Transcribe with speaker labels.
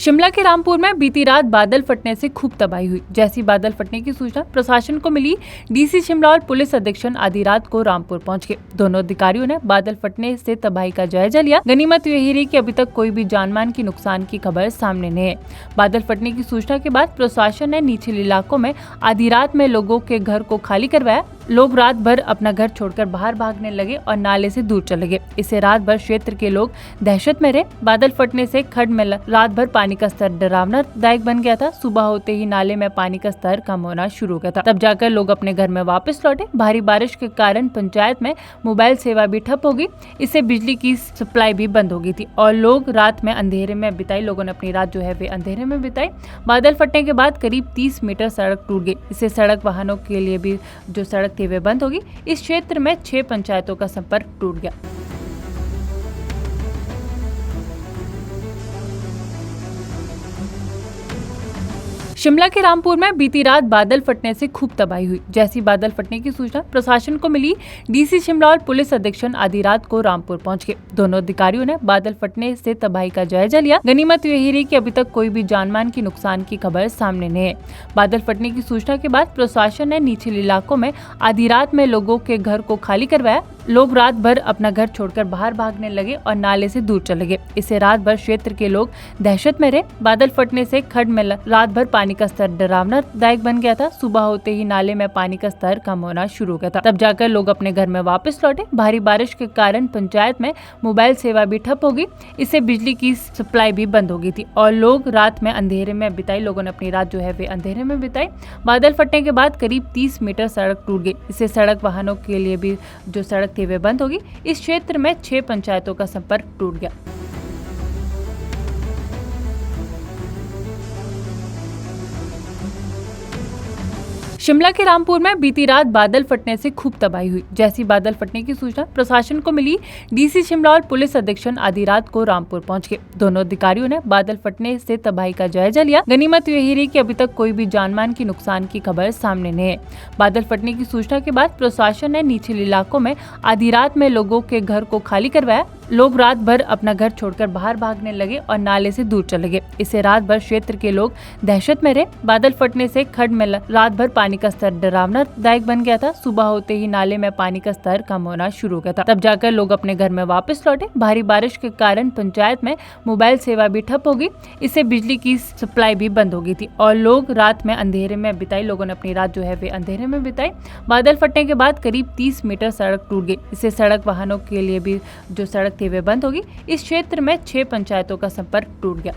Speaker 1: शिमला के रामपुर में बीती रात बादल फटने से खूब तबाही हुई। जैसी बादल फटने की सूचना प्रशासन को मिली, डीसी शिमला और पुलिस अधीक्षक आधी रात को रामपुर पहुंच गए। दोनों अधिकारियों ने बादल फटने से तबाही का जायजा लिया। गनीमत यही रही कि अभी तक कोई भी जानमाल की नुकसान की खबर सामने नहीं है। बादल फटने की सूचना के बाद प्रशासन ने निचले इलाकों में आधी रात में लोगों के घर को खाली करवाया। लोग रात भर अपना घर छोड़कर बाहर भागने लगे और नाले से दूर चले गए। इससे रात भर क्षेत्र के लोग दहशत में रहे। बादल फटने से खड्ड में रात भर पानी का स्तर डरावनादायक बन गया था। सुबह होते ही नाले में पानी का स्तर कम होना शुरू हो गया था। तब जाकर लोग अपने घर में वापस लौटे। भारी बारिश के कारण पंचायत में मोबाइल सेवा भी ठप हो गई। इससे बिजली की सप्लाई भी बंद हो गई थी और लोग रात में अंधेरे में बिताई। लोगों ने अपनी रात जो है वे अंधेरे में बिताई। बादल फटने के बाद करीब 30 मीटर सड़क टूट गई। इससे सड़क वाहनों के लिए भी जो सड़क थी वे बंद होगी। इस क्षेत्र में 6 पंचायतों का संपर्क टूट गया। शिमला के रामपुर में बीती रात बादल फटने से खूब तबाही हुई। जैसी बादल फटने की सूचना प्रशासन को मिली, डीसी शिमला और पुलिस अधीक्षक आधी रात को रामपुर पहुंच गए। दोनों अधिकारियों ने बादल फटने से तबाही का जायजा लिया। गनीमत यही रही कि अभी तक कोई भी जानमाल की नुकसान की खबर सामने नहीं है। बादल फटने की सूचना के बाद प्रशासन ने निचले इलाकों में आधी रात में लोगों के घर को खाली करवाया। लोग रात भर अपना घर छोड़कर बाहर भागने लगे और नाले से दूर चले गए। इससे रात भर क्षेत्र के लोग दहशत में रहे। बादल फटने से खड्ड में रात भर पानी का स्तर डरावनादायक बन गया था। सुबह होते ही नाले में पानी का स्तर कम होना शुरू हो गया था। तब जाकर लोग अपने घर में वापस लौटे। भारी बारिश के कारण पंचायत में मोबाइल सेवा भी ठप हो गई। इससे बिजली की सप्लाई भी बंद हो गई थी और लोग रात में अंधेरे में बिताई। लोगों ने अपनी रात जो है वे अंधेरे में बिताई। बादल फटने के बाद करीब 30 मीटर सड़क टूट गई। इससे सड़क वाहनों के लिए भी जो सड़क थी वे बंद होगी। इस क्षेत्र में 6 पंचायतों का संपर्क टूट गया। शिमला के रामपुर में बीती रात बादल फटने से खूब तबाही हुई। जैसी बादल फटने की सूचना प्रशासन को मिली, डीसी शिमला और पुलिस अधीक्षक आधी रात को रामपुर पहुंच गए। दोनों अधिकारियों ने बादल फटने से तबाही का जायजा लिया। गनीमत यही रही कि अभी तक कोई भी जानमाल की नुकसान की खबर सामने नहीं है। बादल फटने की सूचना के बाद प्रशासन ने निचले इलाकों में आधी रात में लोगों के घर को खाली करवाया। लोग रात भर अपना घर छोड़कर बाहर भागने लगे और नाले से दूर चले गए। इससे रात भर क्षेत्र के लोग दहशत में रहे। बादल फटने से खड्ड में रात भर पानी का स्तर डरावनादायक बन गया था। सुबह होते ही नाले में पानी का स्तर कम होना शुरू हो गया था। तब जाकर लोग अपने घर में वापस लौटे। भारी बारिश के कारण पंचायत में मोबाइल सेवा भी ठप हो गई। इससे बिजली की सप्लाई भी बंद हो गई थी और लोग रात में अंधेरे में बिताई। लोगों ने अपनी रात जो है वे अंधेरे में बिताई। बादल फटने के बाद करीब 30 मीटर सड़क टूट गई। इससे सड़क वाहनों के लिए भी जो सड़क थी वे बंद होगी। इस क्षेत्र में 6 पंचायतों का संपर्क टूट गया।